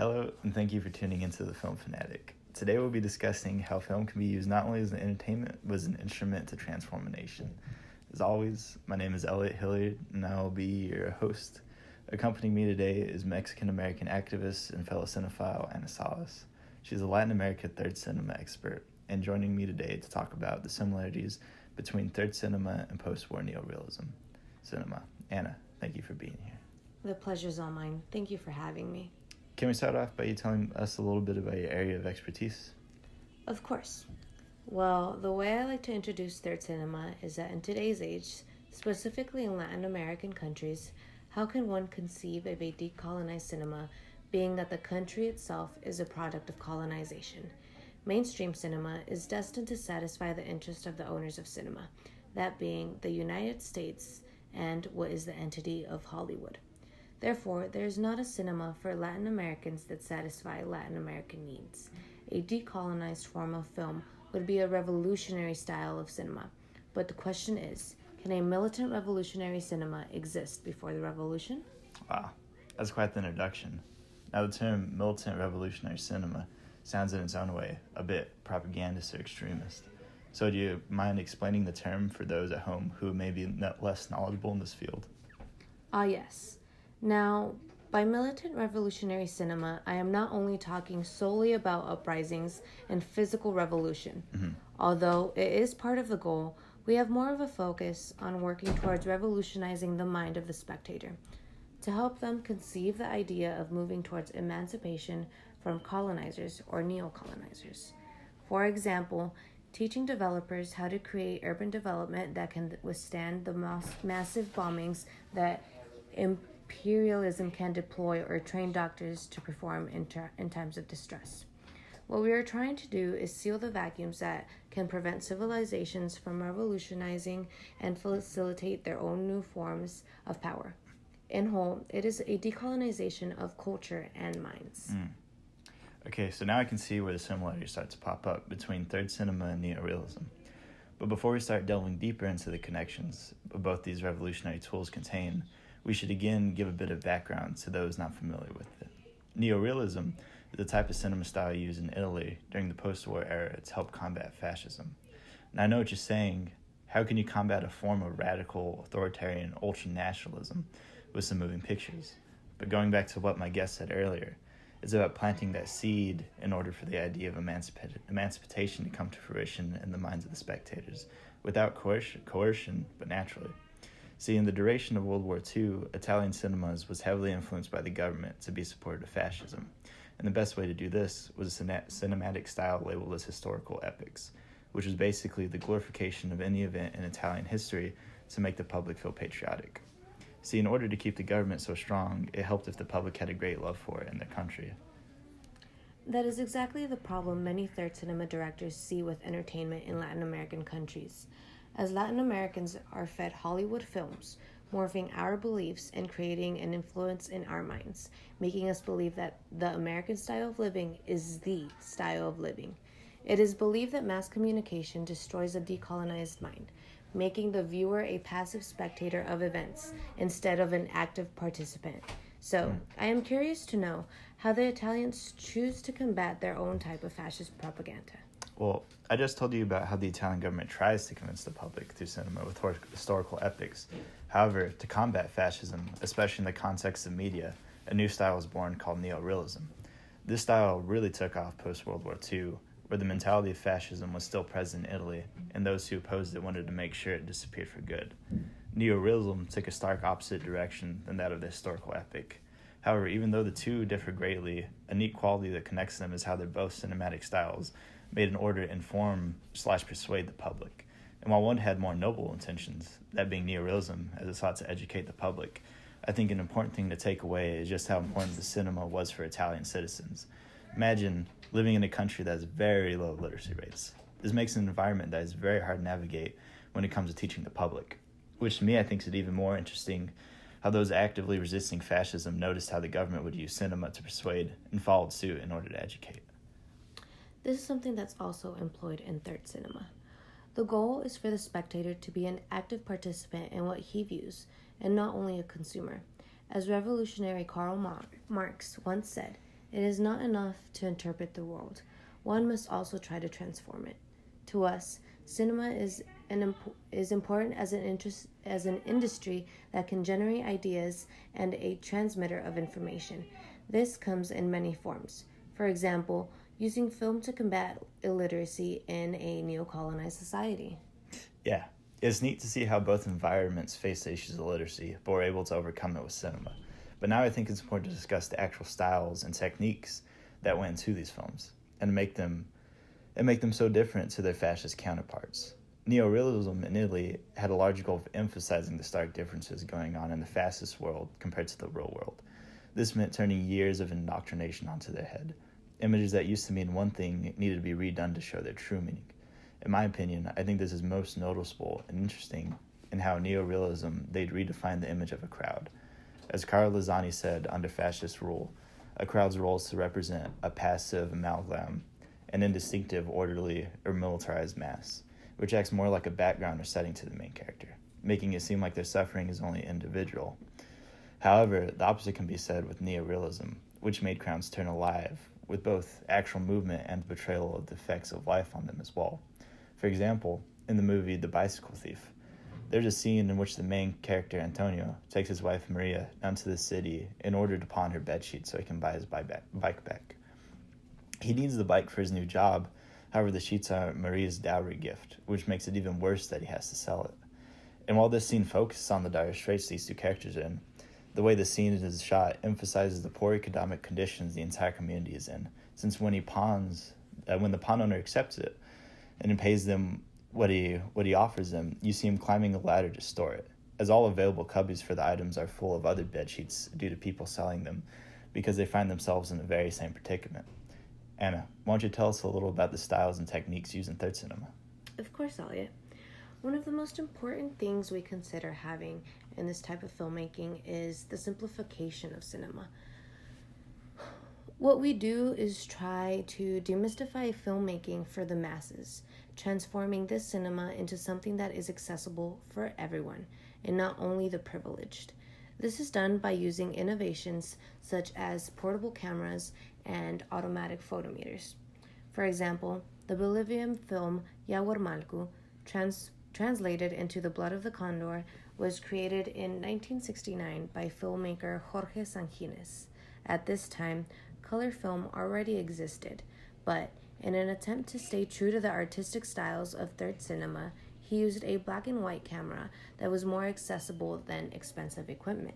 Hello, and thank you for tuning into The Film Fanatic. Today we'll be discussing how film can be used not only as an entertainment, but as an instrument to transform a nation. As always, my name is Elliot Hilliard, and I will be your host. Accompanying me today is Mexican-American activist and fellow cinephile Ana Salas. She's a Latin America third cinema expert, and joining me today to talk about the similarities between third cinema and post-war neorealism cinema. Anna, thank you for being here. The pleasure's all mine. Thank you for having me. Can we start off by you telling us a little bit about your area of expertise? Of course. Well, the way I like to introduce third cinema is that in today's age, specifically in Latin American countries, how can one conceive of a decolonized cinema, being that the country itself is a product of colonization? Mainstream cinema is destined to satisfy the interest of the owners of cinema, that being the United States and what is the entity of Hollywood. Therefore, there is not a cinema for Latin Americans that satisfy Latin American needs. A decolonized form of film would be a revolutionary style of cinema. But the question is, can a militant revolutionary cinema exist before the revolution? Wow, that's quite the introduction. Now, the term militant revolutionary cinema sounds in its own way a bit propagandist or extremist. So do you mind explaining the term for those at home who may be less knowledgeable in this field? Yes. Now, by militant revolutionary cinema, I am not only talking solely about uprisings and physical revolution. Although it is part of the goal, we have more of a focus on working towards revolutionizing the mind of the spectator, to help them conceive the idea of moving towards emancipation from colonizers or neo-colonizers. For example, teaching developers how to create urban development that can withstand the massive bombings that imperialism can deploy, or train doctors to perform in times of distress. What we are trying to do is seal the vacuums that can prevent civilizations from revolutionizing and facilitate their own new forms of power. In whole, it is a decolonization of culture and minds. Okay, so now I can see where the similarities start to pop up between third cinema and neorealism. But before we start delving deeper into the connections both these revolutionary tools contain, we should again give a bit of background to those not familiar with it. Neorealism is the type of cinema style used in Italy during the post-war era to help combat fascism. And I know what you're saying, how can you combat a form of radical, authoritarian, ultra-nationalism with some moving pictures? But going back to what my guest said earlier, it's about planting that seed in order for the idea of emancipation to come to fruition in the minds of the spectators, without coercion, but naturally. See, in the duration of World War II, Italian cinemas was heavily influenced by the government to be supportive of fascism, and the best way to do this was a cinematic style labeled as historical epics, which was basically the glorification of any event in Italian history to make the public feel patriotic. See, in order to keep the government so strong, it helped if the public had a great love for it in their country. That is exactly the problem many third cinema directors see with entertainment in Latin American countries. As Latin Americans are fed Hollywood films, morphing our beliefs and creating an influence in our minds, making us believe that the American style of living is the style of living. It is believed that mass communication destroys a decolonized mind, making the viewer a passive spectator of events instead of an active participant. So, I am curious to know how the Italians choose to combat their own type of fascist propaganda. Well, I just told you about how the Italian government tries to convince the public through cinema with historical epics. However, to combat fascism, especially in the context of media, a new style was born called neorealism. This style really took off post-World War II, where the mentality of fascism was still present in Italy, and those who opposed it wanted to make sure it disappeared for good. Neorealism took a stark opposite direction than that of the historical epic. However, even though the two differ greatly, a neat quality that connects them is how they're both cinematic styles, made in order to inform/persuade the public. And while one had more noble intentions, that being neorealism, as it sought to educate the public, I think an important thing to take away is just how important the cinema was for Italian citizens. Imagine living in a country that has very low literacy rates. This makes an environment that is very hard to navigate when it comes to teaching the public, which to me I think is even more interesting how those actively resisting fascism noticed how the government would use cinema to persuade and followed suit in order to educate. This is something that's also employed in third cinema. The goal is for the spectator to be an active participant in what he views, and not only a consumer. As revolutionary Karl Marx once said, It is not enough to interpret the world. One must also try to transform it. To us, cinema is important as an industry that can generate ideas and a transmitter of information. This comes in many forms. For example, using film to combat illiteracy in a neo-colonized society. Yeah, it's neat to see how both environments face the issues of literacy, but we're able to overcome it with cinema. But now I think it's important to discuss the actual styles and techniques that went into these films and make them so different to their fascist counterparts. Neorealism in Italy had a large goal of emphasizing the stark differences going on in the fascist world compared to the real world. This meant turning years of indoctrination onto their head. Images that used to mean one thing needed to be redone to show their true meaning. In my opinion, I think this is most noticeable and interesting in how neorealism, they'd redefine the image of a crowd. As Carlo Lazzani said, under fascist rule, a crowd's role is to represent a passive amalgam, an indistinctive, orderly, or militarized mass, which acts more like a background or setting to the main character, making it seem like their suffering is only individual. However, the opposite can be said with neorealism, which made crowds turn alive, with both actual movement and portrayal of the effects of life on them as well. For example, in the movie The Bicycle Thief, there's a scene in which the main character, Antonio, takes his wife, Maria, down to the city in order to pawn her bedsheet so he can buy his bike back. He needs the bike for his new job, however the sheets are Maria's dowry gift, which makes it even worse that he has to sell it. And while this scene focuses on the dire straits these two characters are in, the way the scene is shot emphasizes the poor economic conditions the entire community is in, since when the pawn owner accepts it and pays them what he offers them, you see him climbing a ladder to store it, as all available cubbies for the items are full of other bed sheets due to people selling them because they find themselves in the very same predicament. Anna, why don't you tell us a little about the styles and techniques used in third cinema? Of course, Elliot. One of the most important things we consider having in this type of filmmaking is the simplification of cinema. What we do is try to demystify filmmaking for the masses, transforming this cinema into something that is accessible for everyone, and not only the privileged. This is done by using innovations such as portable cameras and automatic photometers. For example, the Bolivian film Yaguarmalcu, translated into The Blood of the Condor, was created in 1969 by filmmaker Jorge Sanguines. At this time, color film already existed, but in an attempt to stay true to the artistic styles of third cinema, he used a black and white camera that was more accessible than expensive equipment.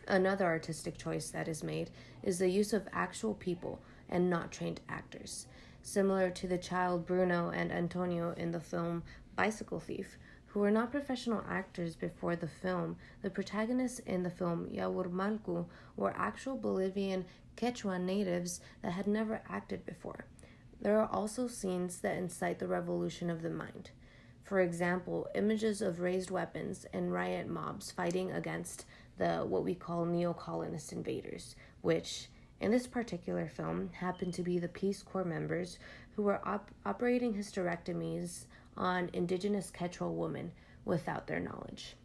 Another artistic choice that is made is the use of actual people and not trained actors. Similar to the child Bruno and Antonio in the film Bicycle Thief, who were not professional actors before the film, the protagonists in the film Yaguarmalcu were actual Bolivian Quechua natives that had never acted before. There are also scenes that incite the revolution of the mind. For example, images of raised weapons and riot mobs fighting against what we call neo-colonist invaders, which, in this particular film, happened to be the Peace Corps members who were operating hysterectomies on indigenous Quechua women without their knowledge.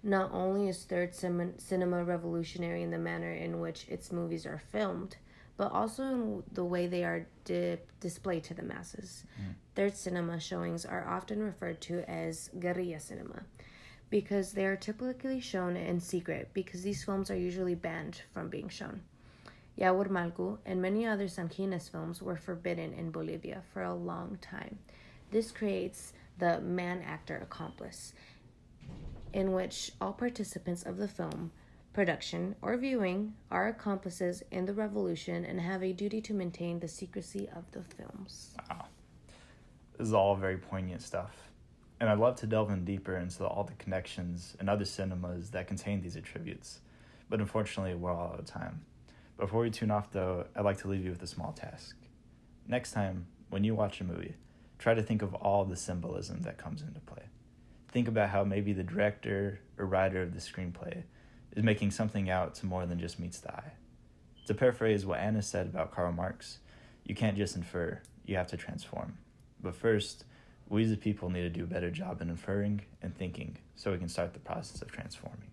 Not only is third cinema revolutionary in the manner in which its movies are filmed, but also in the way they are displayed to the masses. Third cinema showings are often referred to as guerrilla cinema because they are typically shown in secret because these films are usually banned from being shown. Yaguarmalcu and many other Sanguines films were forbidden in Bolivia for a long time. This creates the man-actor-accomplice, in which all participants of the film, production, or viewing are accomplices in the revolution and have a duty to maintain the secrecy of the films. Wow. This is all very poignant stuff. And I'd love to delve in deeper into all the connections and other cinemas that contain these attributes. But unfortunately, we're all out of time. Before we tune off, though, I'd like to leave you with a small task. Next time, when you watch a movie, try to think of all the symbolism that comes into play. Think about how maybe the director or writer of the screenplay is making something out to more than just meets the eye. To paraphrase what Anna said about Karl Marx, you can't just infer, you have to transform. But first, we as a people need to do a better job in inferring and thinking so we can start the process of transforming.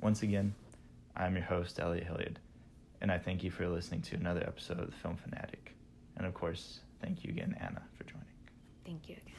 Once again, I'm your host, Elliot Hilliard, And I thank you for listening to another episode of The Film Fanatic. And of course, thank you again, Anna, for joining. Thank you again.